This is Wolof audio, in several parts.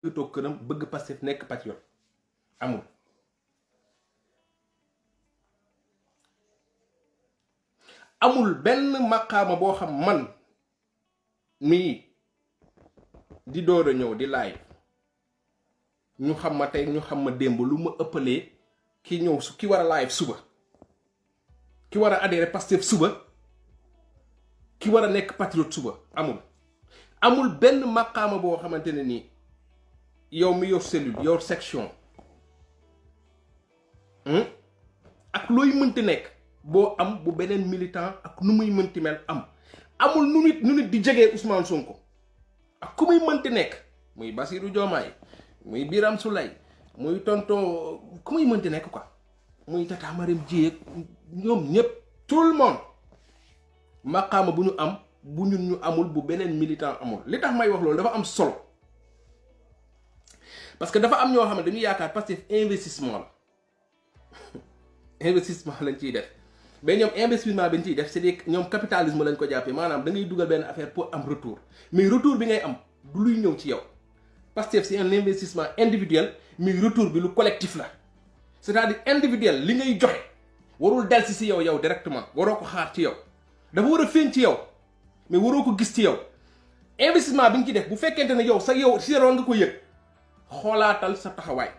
toog këram bëgg Pastef nekk patriote amul. amul benn maqaama boo xam man mii di door a ñëw di live ñu xam ma tey ñu xam ma démb lu ma ëppalee ki ñëw su ki war a live suba, ki war a adhéré Pastef suba, ki war a nekk patriote suba amul benn maqaama boo xamante ne nii yow mi yor cellule yor section ak looy mënti nekk boo am bu beneen militant ak nu muy mënti mel amul nu nit di jegee Ousmane Sonko ak ku muy mënti nekk muy Bassirou Diomaye muy Birame Souleye muy tonton ku muy mënti nekk quoi muy Tata Marème Dièye ñoom ñëpp tout le monde maqaama bu ñu am bu ñun ñu amul bu beneen militant amul. li tax may wax loolu dafa am solo parce que dafa am ñoo xam ne dañuy yaakaar parce que investissement la investissement lañ ciy def mais ñoom investissement bi ñu ciy def c'est ñoom capitalisme lañ ko jàppee maanaam da ngay dugal benn affaire pour am retour mais retour bi ngay am du luy ñëw ci yow parce que c'est un investissement individuel mais retour bi lu collectif la c'est-à-dire individuel li ngay joxe warul del si yow directement waroo ko xaar ci yow dafa war a feeñ ci yow mais waroo ko gis ci yow investissement bi nga ci def bu fekkente ne yow si yaroon nga ko yëg xoolaatal sa taxawaay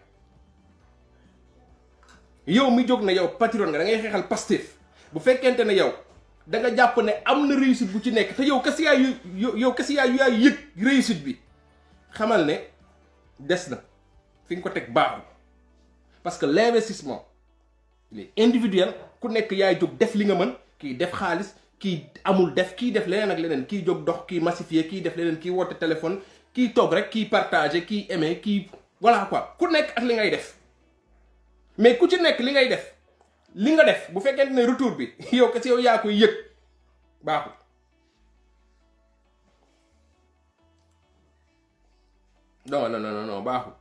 yow mi jóg na yow patriote nga da ngay xeexal Pastef bu fekkente ne yow da nga jàpp ne am na réussite bu ci nekk te yow kese yaay yëg réussite bi xamal ne des na fi nga ko teg baaxul parce que l'investissement il est individuel ku nekk yaay jóg def li nga mën kii def xaalis kii amul def kii def leneen ak leneen kii jóg dox kii massifier kii def leneen kii woote téléphone kii toog rek kii partager kii aimer kii voilà quoi ku nekk ak li ngay def mais ku ci nekk li ngay def li nga def bu fekkente ne retour bi yow kese yow yaa koy yëg baaxul. non baaxul.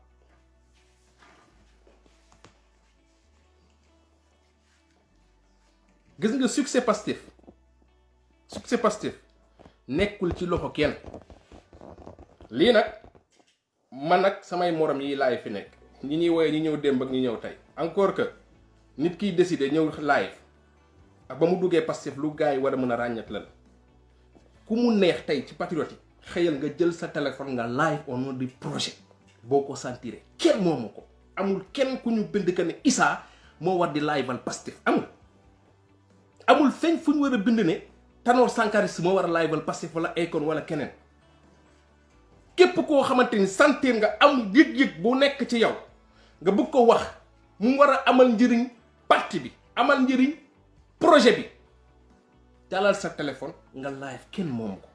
gis nga succès Pastef nekkul ci loxo kenn lii nag man ak samay morom yi laay fi nekk ñi ñuy woowee ñi ñëw démb ak ñi ñëw tey encore que nit kiy décider ñëw live ak ba mu duggee Pastef lu gars yi war a mën a ràññat la ku mu neex tey ci patriote yi xëyal nga jël sa téléphone nga live au nom du projet boo ko sentiré kenn moomu ko amul kenn ku ñu bind que ne Issa moo war di liveal Pastef amul feeñ fu ñu war a bind ne Tanor Sankaris moo war a liveal Pastef wala Akon wala keneen képp koo xamante ni sentir nga am yëg-yëg bu nekk ci yow nga bëgg ko wax mu war a amal njëriñ parti bi amal njëriñ projet bi dalal sa téléphone nga live kenn moomu ko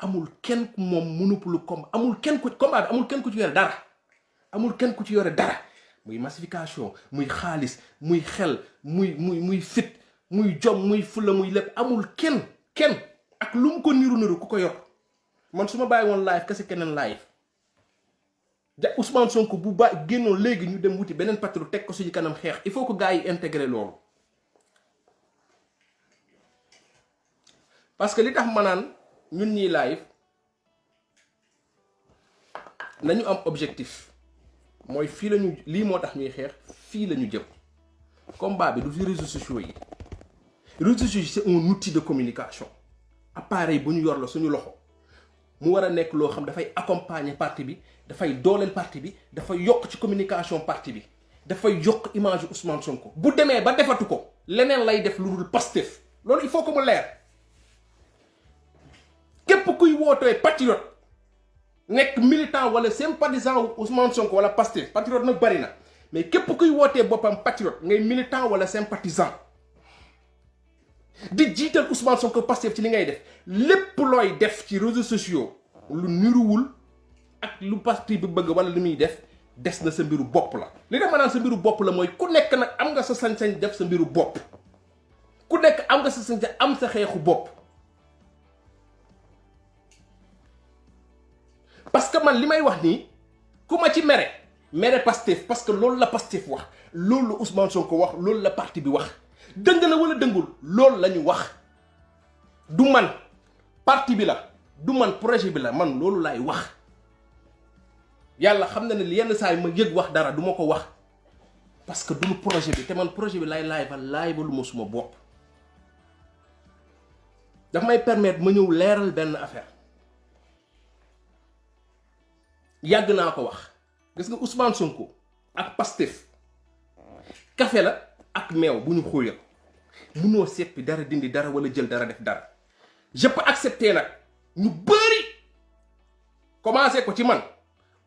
amul kenn ku moom monopole combat amul kenn ku combat bi amul kenn ku ci yore dara amul kenn ku ci yore dara muy massification muy xaalis muy xel muy fit muy jom muy fulla muy lépp amul kenn ak lu mu ko niru ku ko yor man su ma bàyyi woon live kese keneen live ja Ousmane Sonko bu génnoon léegi ñu dem wuti beneen patriote teg ko suñu kanam xeex il faut que gars yi intégrer loolu parce que li tax ma naan ñun ñii live nañu am objectif mooy fii lañu lii moo tax ñuy xeex fii la ñu jëm combat bi du fi réseaux sociaux yi réseaux sociaux yi c'est un outil de communication appareil bu ñu yor la suñu loxo mu war a nekk loo xam dafay accompagner parti bi dafay dooleel parti bi dafay yokk ci communication parti bi dafay yokk image Ousmane Sonko bu demee ba defatu ko leneen lay def lu dul Pastef loolu il faut que mu leer képp kuy wootee patriote nekk militant wala sympathisant wu Ousmane Sonko wala Pastef patriote nag bari na mais képp kuy wootee boppam patriote ngay militant wala sympathisant di jiital Ousmane Sonko Pastef ci li ngay def lépp looy def ci réseaux sociaux lu niruwul ak lu parti bi bëgg wala lu muy def des na sa mbiru bopp la li dama naan sa mbiru bopp la mooy ku nekk nag am nga sa sañ-sañ def sa mbiru bopp ku nekk am nga sa sañ-sañ am sa xeexu bopp parce que man li may wax nii ku ma ci mere Pastef parce que loolu la Pastef wax loolu la Ousmane Sonko wax loolu la parti bi wax dëng na wala dëngul loolu la ñu wax du man parti bi la du man projet bi la man loolu laay wax yàlla xam na ne yenn saa yi ma yëg wax dara du ma ko wax parce que duñu projet bi te man projet bi laay ba lu ma suma bopp daf may permettre ma ñëw leeral benn affaire yàgg naa ko wax gis nga Ousmane Sonko ak Pastef café la ak meew bu ñu xóoyal munoo seppi dara dindi dara wala jël dara def dara je peux accepter nag ñu bëri commencé ko ci man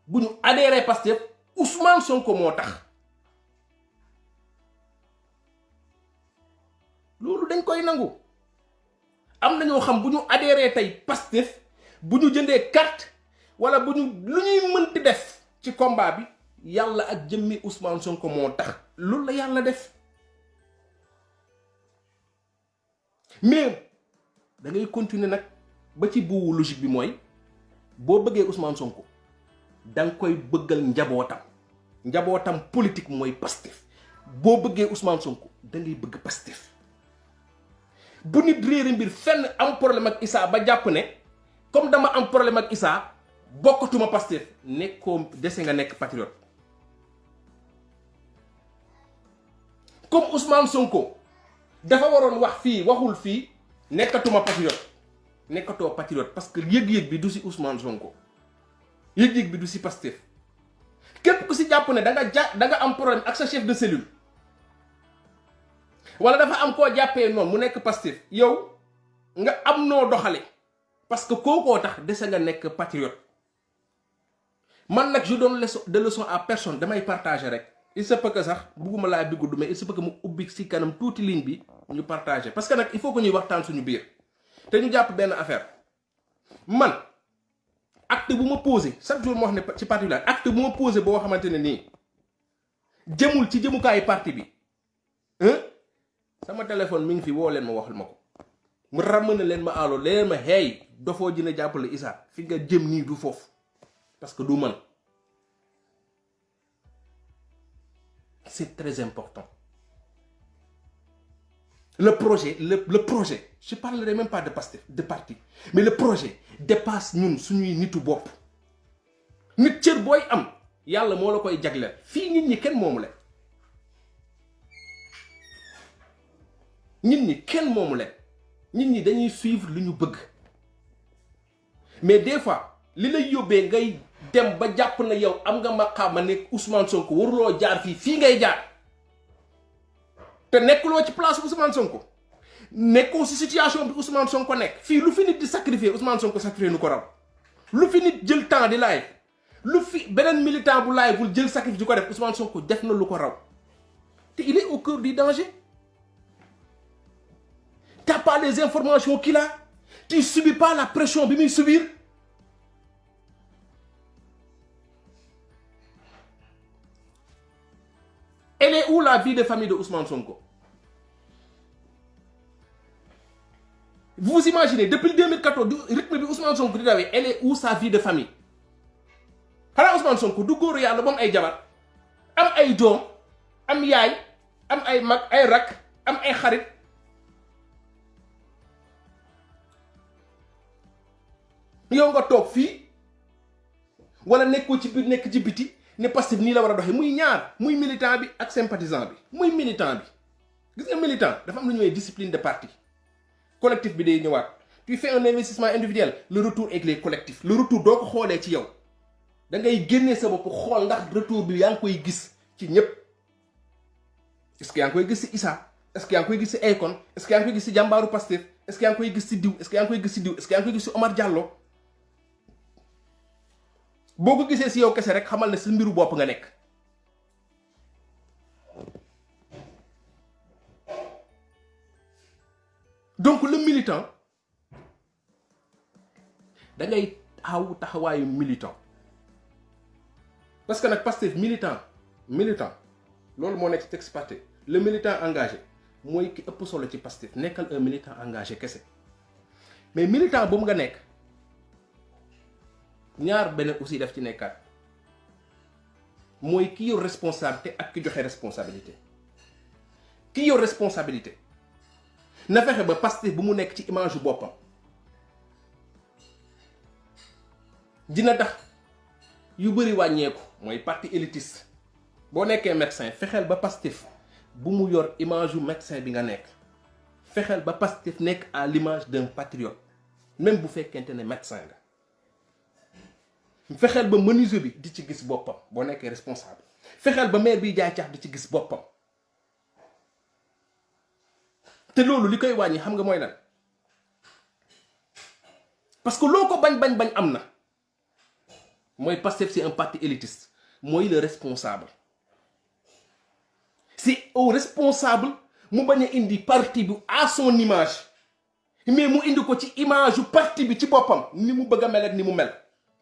bu ñu adhéré Pastef Ousmane Sonko moo tax loolu dañ koy nangu am na ñoo xam bu ñu adhéré tey Pastef bu ñu jëndee carte wala bu ñu lu ñuy mënti def ci combat bi yàlla ak jëmmi Ousmane Sonko moo tax loolu la yàlla def mais da ngay continuer nag ba ci buuwu logique bi mooy boo bëggee Ousmane Sonko da nga koy bëggal njabootam politique mooy Pastef boo bëggee Ousmane Sonko da ngay bëgg Pastef bu nit réere mbir fenn am problème ak Issa ba jàpp ne comme dama am problème ak Issa bokkatuma Pastef nekkoo dese nga nekk patriote comme Ousmane Sonko dafa waroon wax fii waxul fii nekkatuma patriote nekkatoo patriote parce que yëg-yëg bi du si Ousmane Sonko yëg-yëg bi du si Pastef képp ku si jàpp ne da nga am problème ak sa chef de cellule wala dafa am koo jàppee noonu mu nekk Pastef yow nga am noo doxale parce que kookoo tax dese nga nekk patriote man nag je donne de leçon à personne damay partager rek il se peut que sax bugguma laa bi gudd mais il se peut que mu ubbi si kanam tuuti ligne bi ñu partager parce que nag il faut que ñuy waxtaan suñu biir te ñu jàpp benn affaire man acte bu ma posé chaque jour moo wax ne ci parti bi acte bu ma posé boo xamante ne nii jëmul ci jëmukaayu parti bi sama téléphone mi ngi fi woo leen ma waxal ma ko mu ràmm leen ma allo leen ma hey dofoo dina jàppale Issa fi nga jëm nii du foofu parce que du man c'est très important le projet je parlerai même pas de Pastef de parti mais le projet dépasse ñun suñuy nitu bopp nit cër booy am yàlla moo la koy jagleel fii nit ñi kenn moomu leen nit ñi dañuy suivre lu ñu bëgg mais des fois li lay yóbbee ngay dem ba jàpp na yow am nga maqaama ne Ousmane Sonko waruloo jaar fii ngay jaar te nekkuloo ci place Ousmane Sonko nekkoo si situation bi Ousmane Sonko nekk fii lu fi nit di sacrifier Ousmane Sonko sacrifier nu ko raw lu fi nit jël temps di live lu fi beneen militant bu live bul jël sacrifice di ko def Ousmane Sonko def na lu ko raw te il est au cœur du danger. T'as pas les informations qu'il a, tu subis pas la pression bi muy subir. Elle est où la vie de famille de Ousmane Sonko? Vous imaginez depuis 2014 du rythme bi Ousmane Sonko di dawee elle est où sa vie de famille? xanaa Ousmane Sonko du góoru yàlla moom ay jabar am ay doom am yaay am ay mag ay rak am ay xarit. yow nga toog fii wala nekkoo ci biir nekk ci biti ne Pastef nii la war a doxee muy ñaar muy militant bi ak sympathisant bi muy militant bi gis nga militant dafa am lu ñuy discipline de parti collectif bi day ñëwaat tu fais un investissement individuel le retour avec les collectifs le retour doo ko xoolee ci yow da ngay génnee sa bopp xool ndax retour bi yaa ngi koy gis ci ñëpp est-ce que yaa ngi koy gis ci Issa est-ce que yaa ngi koy gis ci Akon est-ce que yaa ngi koy gis ci jàmbaaru Pastef est-ce que yaa ngi koy gis ci diw est-ce que yaa ngi koy gis ci diw est-ce que yaa ngi koy gis ci Omar Diallo boo ko gisee si yow kese rek xamal ne si mbiru bopp nga nekk donc le militant da ngay taxawaayu militant parce que nag Pastef militant loolu moo nekk ci texte parti le militant engagé mooy ki ëpp solo ci Pastef nekkal un militant engagé kese mais militant boobu nga nekk ñaar benn aussi daf ci nekkaat mooy ki yor responsabilité ak ki joxe responsabilité ki yor responsabilité na fexe ba Pastef bu mu nekk ci image yu boppam dina tax yu bëri wàññeeku mooy parti élitiste boo nekkee médecin fexeel ba Pastef bu mu yor image yu médecin bi nga nekk fexeel ba Pastef nekk à l'image d'un patriote même bu fekkente ne médecin nga fexeel ba menuisier bi di ci gis boppam boo nekkee responsable fexeel ba maire bi jaay caaf di ci gis boppam te loolu li koy wàññi xam nga mooy lan parce que loo ko bañ am na mooy Pastef c'est un parti élitiste mooy le responsable c'est au responsable mu bañ a indi parti bi à son image mais mu indi ko ci image yu parti bi ci boppam ni mu bëgg a mel ak ni mu mel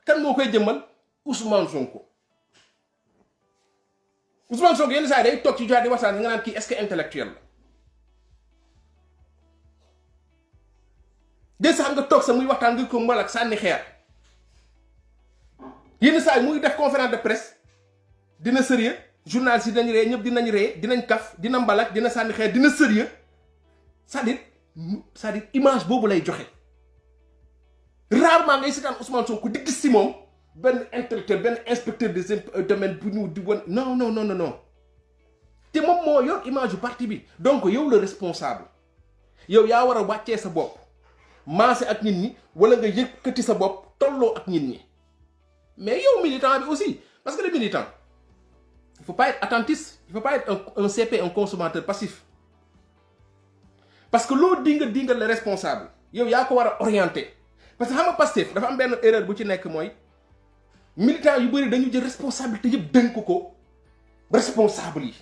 kan moo koy jëmmal Ousmane Sonko yenn saa yi day toog ci jotaay di waxtaan nga naan kii est-ce que intellectuel la des saa nga toog sa muy waxtaan nga ko mbal ak sànni xeer yenn saa yi muy def conférence de presse dina sérieux journaliste yi dinañ ree ñëpp dinañ ree dinañ kaf dina mbalak dina sànni xeer dina sérieux c'est-à-dire image boobu lay joxe rarement ngay seetaan Ousmane Sonko di gis si moom benn intellectuel benn inspecteur des domaines bu ñu di wan non te moom moo yor image yu parti bi donc yow le responsable yow yaa war a wàccee sa bopp maase ak nit ñi wala nga yëkkati sa bopp tolloo ak nit ñi mais yow militant bi aussi parce que le militant il faut pas être attentiste il faut pas être un CP un consommateur passif parce que loo dinga le responsable yow yaa ko war a orienter parce que xam nga Pastef dafa am benn erreur bu ci nekk mooy militant yu bëri dañu jël responsabilité yëpp dënk ko responsable yi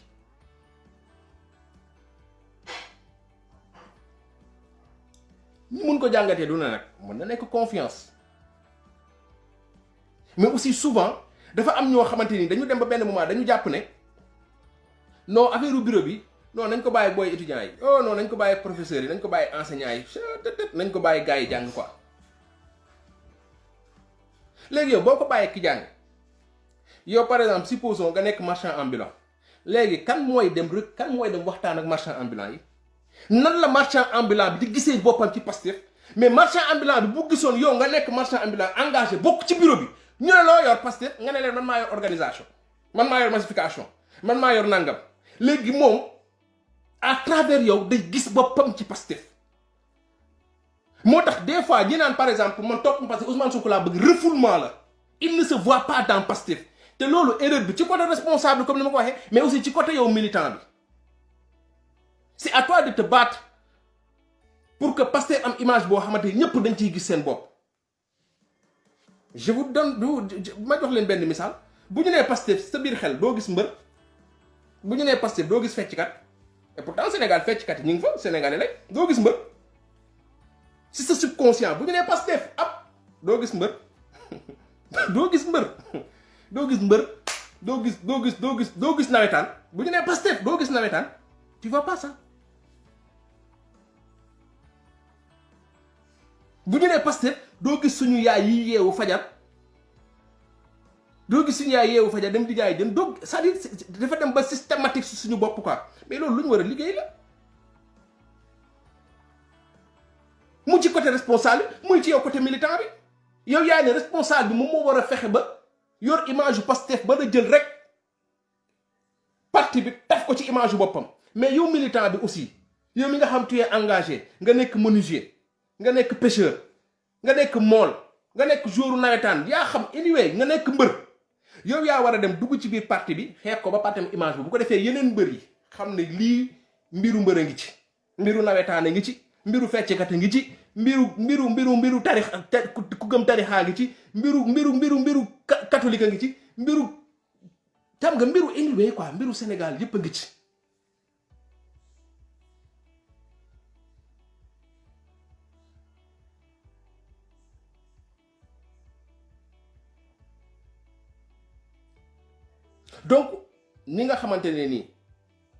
ñu mun ko jàngatee du na nag mën na nekk confiance mais aussi souvent dafa am ñoo xamante ni dañu dem ba benn moment dañu jàpp ne non affaire u bureau bi non nañ ko bàyyi booy étudiants yi oh non nañ ko bàyyi professeurs yi nañ ko bàyyi enseignants yi nañ ko bàyyi gars yi jàng quoi léegi yow boo ko bàyyee ki jàng yow par exemple supposons nga nekk marchand ambulant léegi kan mooy dem waxtaan ak marchand ambulant yi nan la marchand ambulant bi di gisee boppam ci Pastef mais marchand ambulant bi bu gisoon yow nga nekk marchand ambulant engagé bokk ci bureau bi ñu ne loo yor Pastef nga ne leen man maa yor organisation man maa yor massification man maa yor nangam léegi moom à travers yow day gis boppam ci Pastef moo tax des fois ñi naan par exemple man topp parce que Ousmane Sonko laa bëgg refoulement la il ne se voit pas dans Pastef te loolu erreur bi ci côté responsable comme ni ma ko waxee mais aussi ci côté yow militant bi c'est à toi de te battre pour que Pastef am image boo xamante ni ñëpp dañ ciy gis seen bopp je vous donne ma jox leen benn misaal bu ñu nee Pastef sa biir xel doo gis mbër bu ñu nee Pastef doo gis fecckat et pourtant Sénégal fecckat yi ñu ngi fa Sénégalais lay doo gis mbër si sa subconscient bu ñu nee Pastef doo gis mbër doo gis mbër doo gis nawetaan bu ñu nee Pastef doo gis nawetaan tu vois pas ça bu ñu nee Pastef doo gis suñu yaay yi yeewu fajar dem di jaay jën doo c'est-à-dire dafa dem ba systématique si suñu bopp quoi mais loolu lu ñu war a liggéey la mu ci côté responsable muy ci yow côté militant bi yow yaa ne responsable bi moom moo war a fexe ba yor image yu Pastef ba la jël rek parti bi taf ko ci image yu boppam mais yow militant bi aussi yow mi nga xam tu es engagé nga nekk menuisier nga nekk pêcheur nga nekk mool nga nekk joueur nawetaan yaa xam anyway nga nekk mbër yow yaa war a dem dugg ci biir parti bi xeex ko ba parti am image bi bu ko defee yeneen mbër yi xam ne lii mbiru mbër a ngi ci mbiru nawetaan a ngi ci mbiru fecckat a ngi ci mbiru tarix ku gëm tarixaa ngi ci mbiru catholique a ngi ci mbiru xam nga mbiru anyway quoi mbiru Sénégal yépp a ngi ci donc ni nga xamante ne nii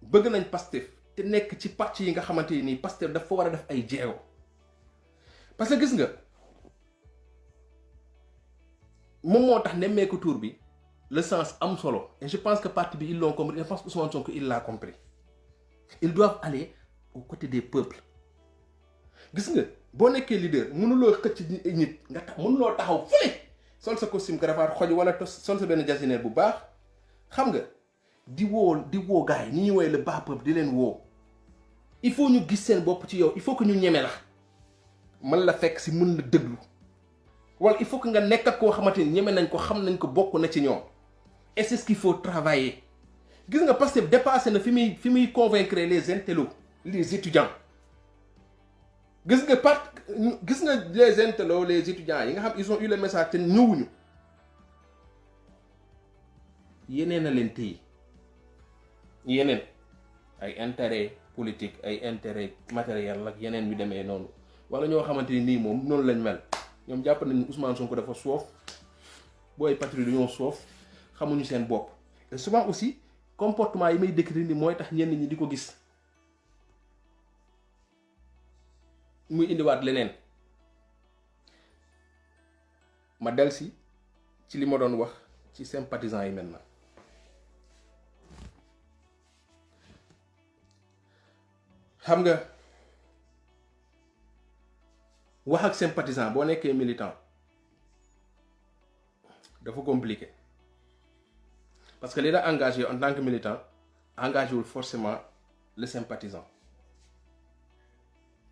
bëgg nañ Pastef te nekk ci pàcc yi nga xamante ne nii Pastef dafa war a def ay jéego parce que gis nga moom moo tax nemmeeku tour bi le sens am solo et je pense que parti bi ils l'ont compris je pense que Ousmane Sonko il l'a compris ils doivent aller aux côtés des peuples. gis nga boo nekkee leader mënuloo xëcc nit nga tax mënuloo taxaw fële sol sa costume cravate xoj wala sol sa benn jasinaire bu baax xam nga di woo gars yi ñi ñu woowee le bas peuple di leen woo. il faut ñu gis seen bopp ci yow il faut que ñu ñeme la mën la fekk si mën la déglu wala il faut que nga nekk ak koo xamante ni ñeme nañ ko xam nañ ko bokk na ci ñoom et c'est ce qu'il faut travailler. gis nga Pastef dépassé na fi muy convaincre les intellos les étudiants gis nga les intellos les étudiants yi nga xam ils ont eu le message te ñëwuñu yeneen a leen téye yeneen ay intérêt politique ay intérêt matériel ak yeneen yu demee noonu wala ñoo xamante ni nii moom noonu lañ mel ñoom jàpp nañu Ousmane Sonko dafa soof booy patrouille dañoo soof xamuñu seen bopp et souvent aussi comportement yi may décrire ni mooy tax ñenn ñi di ko gis muy indiwaat leneen ma delsi ci li ma doon wax ci sympathisants yi maintenant xam nga wax ak sympathisant boo nekkee militant dafa compliqué parce que li la engagé en tant que militant engagé wul forcément le sympathisant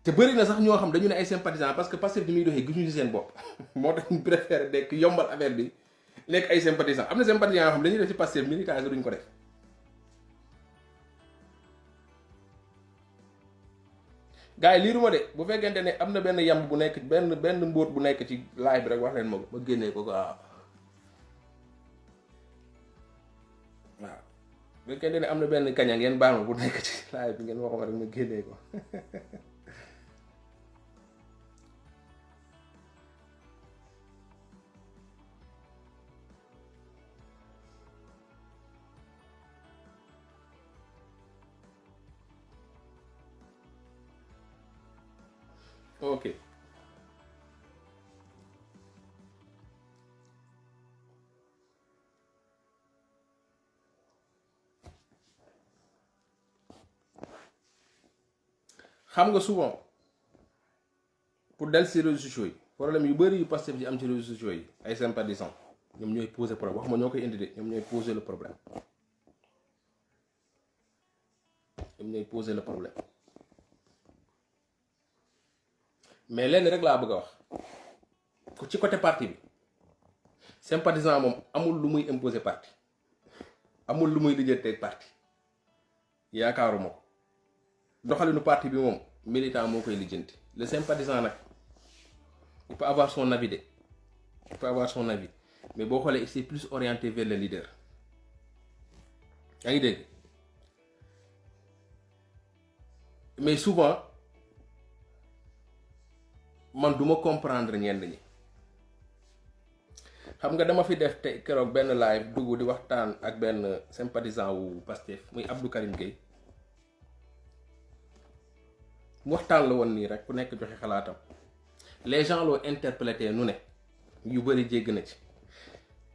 te bëri na sax ñoo xam dañu ne ay sympathisant parce que Pastef bi muy doxee gisuñu seen bopp moo tax ñu préféré nekk yombal affaire bi nekk ay sympathisant am na sympathisant yoo xam dañuy def ci Pastef militant yi duñ ko def. gars yi liiruma de bu fekkente ne am na benn yamb bu nekk benn mbóot bu nekk ci live bi rek wax leen ma génnee ko waaw bu fekkente ne am na benn kaña ngeen baal ma bu nekk ci live bi ngeen waxuma rek ma génnee ko ok xam nga souvent pour del ci réseaux sociaux yi problème yu bëri yu Pastef di am ci réseaux sociaux yi ay sympathisants ñoom ñooy poser problème waxuma ñoo koy indi de ñoom ñooy poser le problème mais lenn rek laa bëgg a wax ku ci côté parti bi sympathisant moom amul lu muy imposer parti amul lu muy lijjanteeg parti yaakaaruma ko doxalinu parti bi moom militant moo koy lijjanti le sympathisant nag il peut avoir son avis mais boo xoolee c'est plus orienté vers le leader yaa ngi dégg mais souvent man duma comprendre ñenn ñi xam nga dama fi def te keroog benn live dugg di waxtaan ak benn sympathisant wu Pastef muy Abdou Karim Gueye waxtaan la woon nii rek ku nekk joxe xalaatam les gens l'ont interprété nu ne yu bëri jégg na ci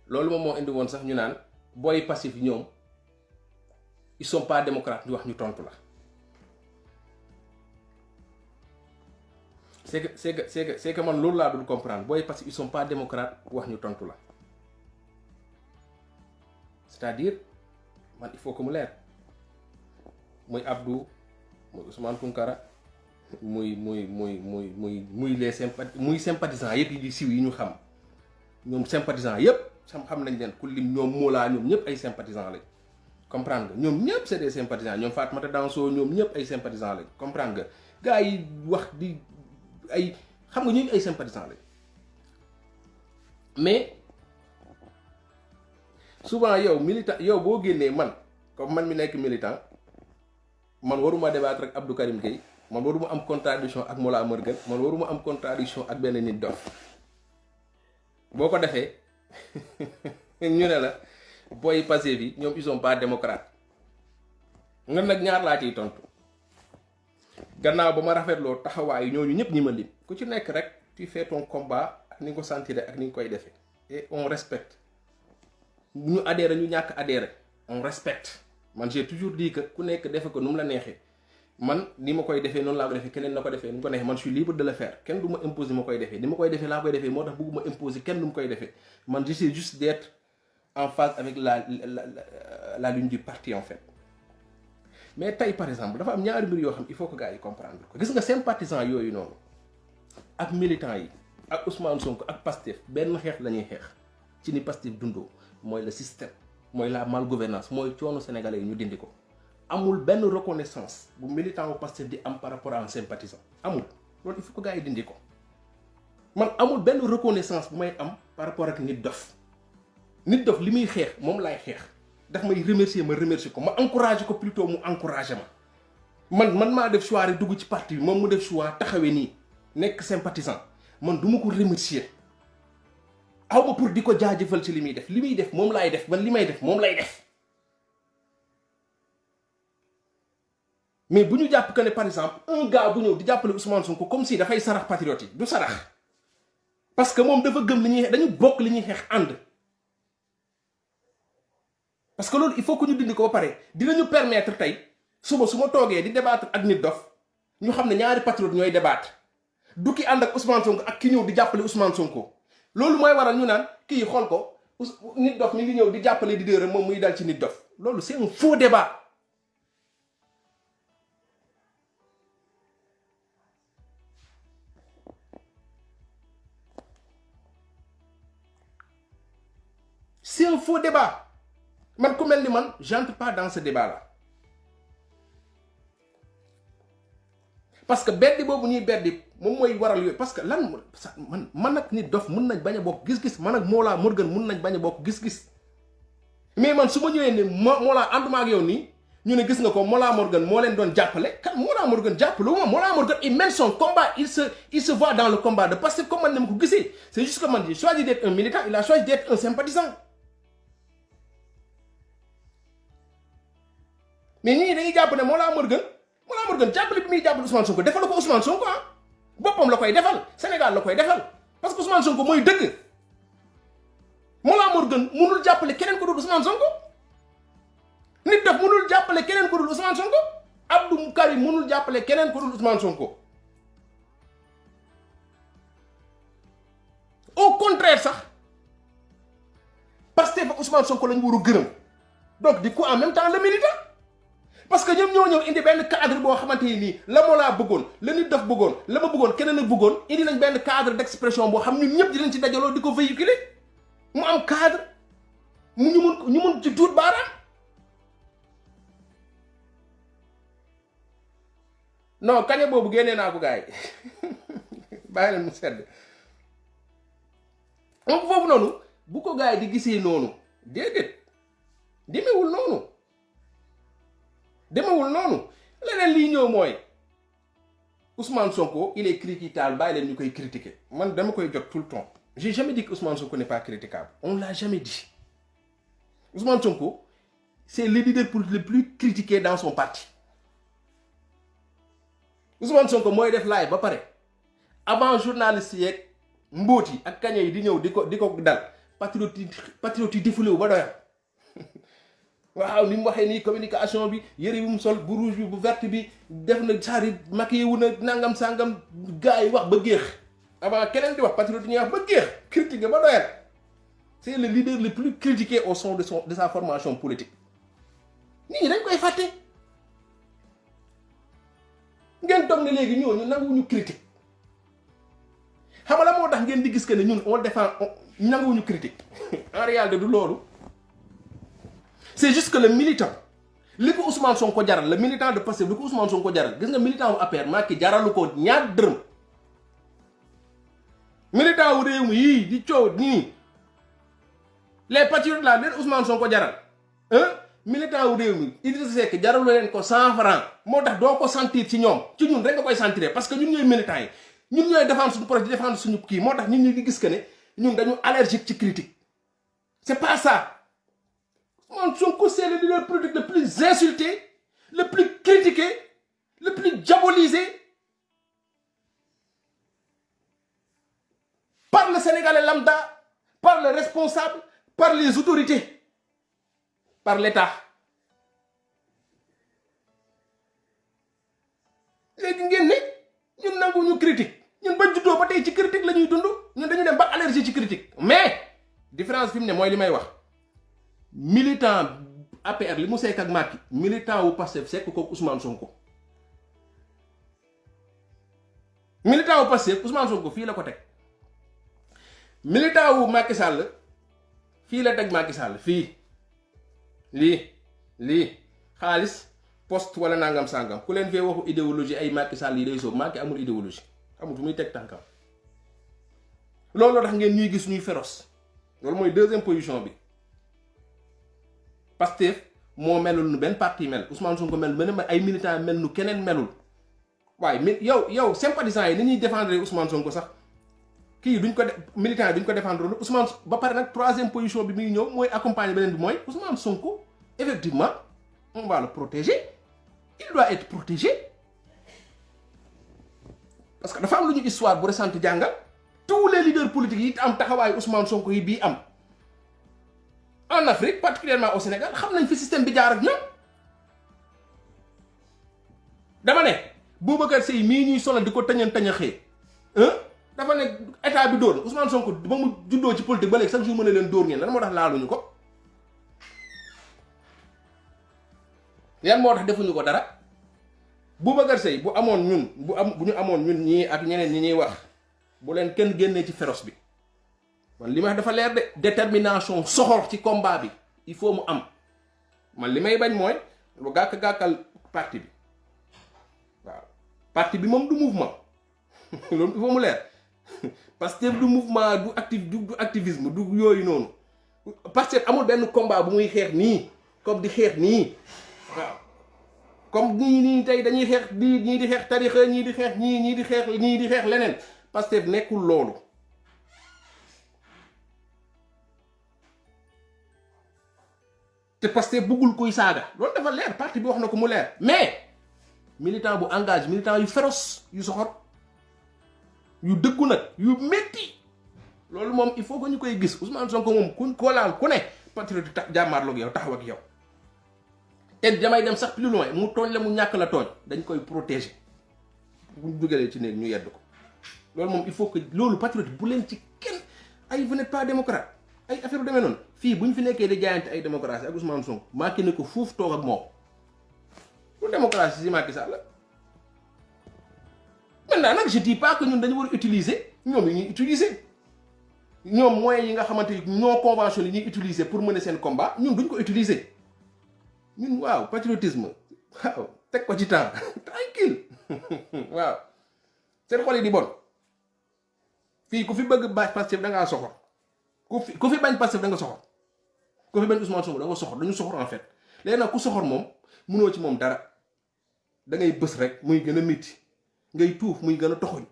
loolu moom moo indi woon sax ñu naan booy passif ñoom ils sont pas démocrates ñu wax ñu tontu la c'est que man loolu laa dul comprendre booy passif ils sont pas démocrates wax ñu tontu la c'est-à-dire man il faut que mu leer muy Abdou muy Ousmane Tounkara muy les sympathisants yëpp yi di siw yi ñu xam ñoom sympathisants yëpp xam nañ leen ku lim ñoom Mollah ñoom ñëpp ay sympathisants lañ comprendre nga ñoom ñëpp c'est des sympathisants ñoom Fatoumata Danso ñoom ñëpp ay sympathisants lañ comprendre nga gars yi wax di ay xam nga ñu ay sympathisants lañ mais souvent yow militant yow boo génnee man comme man mi nekk militant man waruma débattre ak Abdou Karim Gueye man waruma am contradiction ak Mollah Morgun man waruma am contradiction ak benn nit dof boo ko defee ñu ne la booy Pastef yi ñoom ils sont pas démocrates nga nag ñaar laa ciy tontu gannaaw ba ma rafetloo taxawaayu ñooñu ñëpp ñi ma lim ku ci nekk rek tu fais ton combat ak ni nga ko sentir ak ni nga koy defee et on respecte ñu adhéré ñu ñàkk adhéré on respecte man j'ai toujours dit que ku nekk defe ko nu mu la neexee man ni ma koy defee noonu laa ko defee keneen na ko defee nu ko neexee man je suis libre de le faire kenn du ma imposer ma koy defee ni ma koy defee laa koy defee moo tax bëgguma imposer kenn du ma koy defee man j'essaie juste d'être en phase avec la ligne du parti en fait. mais tey par exemple dafa am ñaari mbir yoo xam il faut que gars yi comprendre ko gis nga sympathisants yooyu noonu ak militants yi ak Ousmane Sonko ak Pastef benn xeex la ñuy xeex ci ni Pastef dundoo mooy le système mooy la malgouvernance mooy coono sénégalais yi ñu dindi ko. amul benn reconnaissance bu militant wu Pastef di am par rapport à un sympathisant amul loolu il faut que gars yi dindi ko man amul benn reconnaissance bu may am par rapport ak nit dof li muy xeex moom laay xeex daf may remercier ma remercier ko ma encourager ko plutôt mu encourager ma man maa def choix rek dugg ci parti bi moom mu def choix taxawee nii nekk sympathisant man du ma ko remercier aw ma pour di ko jaajëfal ci li muy def moom laay def man li may def moom lay def. mais bu ñu jàpp que ne par exemple un gars bu ñëw di jàppale Ousmane Sonko comme si dafay sarax patriote yi du sarax parce que moom dafa gëm li ñuy dañu bokk li ñuy xeex ànd parce que loolu il faut que ñu dindi ko ba pare dinañu permettre tey suba su ma toogee di débattre ak nit dof ñu xam ne ñaari patriote ñooy débattre du ki ànd ak Ousmane Sonko ak ki ñëw di jàppale Ousmane Sonko loolu mooy waral ñu naan kii xool ko nit dof mi ngi ñëw di jàppale di dëram moom muy dal ci nit dof loolu c'est un faux débat. C'est un faux débat man ku mel ni man j'entre pas dans ce débat là parce que beddi boobu ñuy beddi moom mooy waral yooyu parce que lan man ak nit dof mun nañ bañ a bokk gis-gis man ak Mollah Morgun mun nañ bañ a bokk gis-gis mais man su ma ñëwee ne Mollah ànduma ak yow nii ñu ne gis nga ko Mollah Morgun moo leen doon jàppale kan Mollah Morgun jàppale wu ma Mollah Morgun il mène son combat il se voit dans le combat de Pastef comme man ne ma ko gisee c'est juste que man j'ai choisi d'être un militant il a choisi d'être un sympathisant. mais ñii dañuy jàpp ne Mollah Morgun jàppale bi muy jàppale Ousmane Sonko defal ko Ousmane Sonko boppam la koy defal Sénégal la koy defal parce que Ousmane Sonko mooy dëgg Mollah Morgun mënul jàppale keneen ko dul Ousmane Sonko nit def mënul jàppale keneen ko dul Ousmane Sonko Abdou Karim mënul jàppale keneen ko dul Ousmane Sonko au contraire sax Pastef ak Ousmane Sonko lañu war a gërëm donc du coup en même temps le militant. parce que ñoom ñoo ñëw indi benn cadre boo xamante ni nii la Mollah bëggoon la nit daf bëggoon la ma bëggoon keneen a bëggoon indi nañ benn cadre d'expression boo xam ñun ñëpp dinañ ci dajaloo di ko véhiculer mu am cadre mu ñu mun ci duut baaraam non kaña boobu génnee naa ko gars yi bàyyi leen mu sedd moom foofu noonu bu ko gars yi di gisee noonu déedéet demewul noonu leneen lii ñëw mooy Ousmane Sonko il est critiquable bàyyi leen ñu koy critiquer man dama koy jot tout le temps j'ai jamais dit que Ousmane Sonko n'est pas critiquable on l'a jamais dit Ousmane Sonko c'est le leader le plus critiqué dans son parti Ousmane Sonko mooy def live ba pare avant journaliste yeeg mbóot yi ak kaña yi di ñëw di ko dal patriote yi défoulé wu ba doyal waaw ni mu waxee nii communication bi yëre bi mu sol bu rouge bi bu verte bi def na saari maquillé wu na nangam sangam gars yi wax ba géex avant keneen di wax patriote ñuy wax ba géex critiqué ba doyal c'est le leader le plus critiqué au sein de sa formation politique nit ñi dañ koy fàtte ngeen toog ne léegi ñooñu nanguwuñu critique xam nga la moo tax ngeen di gis que ne ñun on défend nanguwuñu critique en réalité du loolu. c'est juste que le militant li ko Ousmane Sonko jaral le militant de Pastef li ko Ousmane Sonko jaral gis nga militant wu APR Macky jaralu ko ñaar dërëm militant wu réew mi yii di coow nii les patriotes là leen Ousmane Sonko jaral militant wu réew mi Idrissa Seck jaralu leen ko 100 francs moo tax doo ko sentir ci ñoom ci ñun rek nga koy sentir parce que ñun ñooy militants yi ñun ñooy défendre suñu projet défendre suñu kii moo tax ñun ñi di gis que ne ñun dañu allergique ci critique c'est pas ça. Sonko c'est le leader politique le plus insulté, le plus critiqué, le plus diabolisé par le Sénégalais lambda, par les responsables, par les autorités, par l'État. léegi ngeen ne ñun nangu ñu critique ñun ba juddoo ba tey ci critique la ñuy dund ñun dañu dem ba allergie ci critique mais différence fi mu ne mooy li may wax militant APR li mu sekk ak Macky militant wu Pastef sekk ko Ousmane Sonko militant wu Pastef Ousmane Sonko fii la ko teg militant wu Macky Sall fii la teg Macky Sall fii lii xaalis poste wala nangam sangam ku leen fee waxu idéologie ay Macky Sall yi day soob Macky amul idéologie amul fu muy teg tànkam loolu tax ngeen ñuy gis ñuy féroce loolu mooy deuxième position bi Pastef moo melul nu benn parti mel Ousmane Sonko mel ay militants mel nu keneen melul waaye yow sympathisants yi ni ñuy défendre Ousmane Sonko sax kii duñ ko militants yi duñ ko défendre Ousmane ba pare nag troisième position bi muy ñëw mooy accompagner beneen bi mooy Ousmane Sonko effectivement on va le protéger il doit être protégé parce que dafa am lu ñu histoire bu récente jàngal tous les leaders politiques yi am taxawaayu Ousmane Sonko yi bii am en Afrique particulièrement au Sénégal xam nañ fi système bi jaar ak ñoom dama ne Boubacar Seye mii ñuy sonal di ko tañaxee dafa ne état bi dóor Ousmane Sonko ba mu juddoo ci politique ba léegi chaque jour mën na leen dóor ngeen lan moo tax laaluñu ko yan moo tax defuñu ko dara Boubacar Seye bu amoon ñun bu ñu amoon ñun ñii ak ñeneen ñi ñuy wax bu leen kenn génnee ci féroce bi man li ma wax dafa leer de détermination soxor ci combat bi il faut mu am man li may bañ mooy lu gàkkal parti bi waaw parti bi moom du mouvement loolu il faut mu leer parce que du mouvement du activisme du yooyu noonu parce que amul benn combat bu muy xeex nii comme di xeex nii waaw comme nii tey dañuy xeex ñii di xeex tarixa ñii di xeex ñii di xeex leneen parce que nekkul loolu te parce que bëggul kuy saaga loolu dafa leer parti bi wax na ko mu leer mais militant bu engagé militant yu féroce yu soxor yu dëggu nag yu métti loolu moom il faut que ñu koy gis Ousmane Sonko moom ku ko laal ku ne patriote jàmmaarloog yow taxaw ak yow te damay dem sax plus loin mu tooñ la mu ñàkk la tooñ dañ koy protéger bu ñu dugalee ci néeg ñu yedd ko loolu moom il faut que loolu patriote bu leen ci kenn ay vous n'êtes pas démocrate ay affaire bu demee noonu fii bu ñu fi nekkee di jaayante ay démocratie ak Ousmane Sonko Macky ne ko fuuf toog ak moom pour démocratie si Macky Sall maintenant nag je dis pas que ñun dañu war a utiliser ñoom yi ñuy utiliser ñoom moyens yi nga xamante ni non convention yi ñuy utiliser pour mener seen combat ñun duñ ko utiliser ñun waaw patriotisme waaw teg ko ci temps tranquille waaw seen xol yi di bon fii ku fi bëgg baax Pastef da ngaa soxor ku fi bañ Pastef da nga soxor ku fi bañ Ousmane Sonko da nga soxor dañu soxor en fait léegi nag ku soxor moom mënoo ci moom dara da ngay bës rek muy gën a métti ngay tuuf muy gën a toxoñ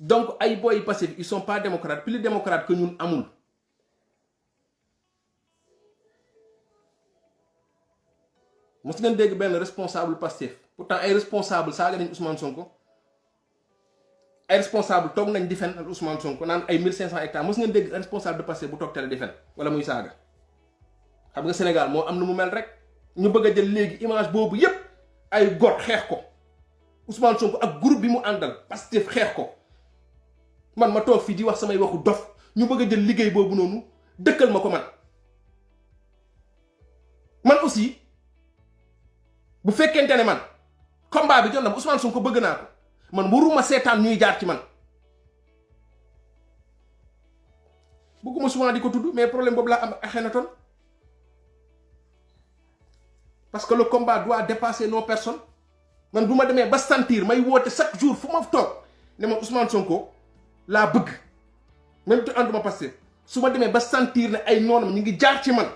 donc ay boy Pastef ils sont pas démocrates plus démocrates que ñun amul mos ngeen dégg benn responsable Pastef pourtant ay responsable saaga nañ Ousmane Sonko ay responsable toog nañ di fen ak Ousmane Sonko naan ay 1500 hectares mos ngeen dégg responsable de Pastef bu toog télé di fen wala muy saaga xam nga Sénégal moo am na mu mel rek ñu bëgg a jël léegi image boobu yépp ay góor xeex ko Ousmane Sonko ak groupe bi mu àndal Pastef xeex ko man ma toog fii di wax samay waxu dof ñu bëgg a jël liggéey boobu noonu dëkkal ma ko man aussi bu fekkente ne man combat bi jot na ba Ousmane Sonko bëgg naa ko man waruma seetaan ñuy jaar ci man bëgguma souvent di ko tudd mais problème boobu laa am ak Akhenaton parce que le combat doit dépasser nos personnes man bu ma demee ba sentir may woote chaque jour fu ma toog ne ma Ousmane Sonko laa bëgg même te ànduma Pastef su ma demee ba sentir ne ay noonam ñu ngi jaar ci man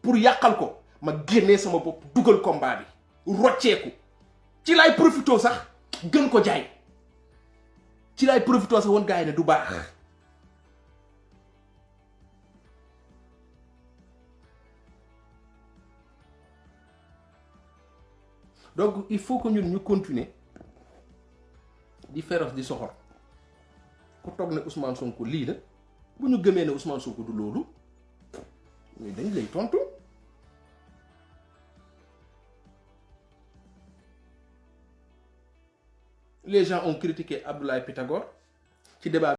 pour yàqal ko ma génnee sama bopp dugal combat bi rocceeku ci laay profité sax gën ko jaay ci laay profité sax woon gars yi ne du baax donc il faut que ñun ñu continuer di féroce di soxor ku toog ne Ousmane Sonko lii la bu ñu gëmee ne Ousmane Sonko du loolu mais dañ lay tontu les gens ont critiqué Abdoulaye Pythagore ci débat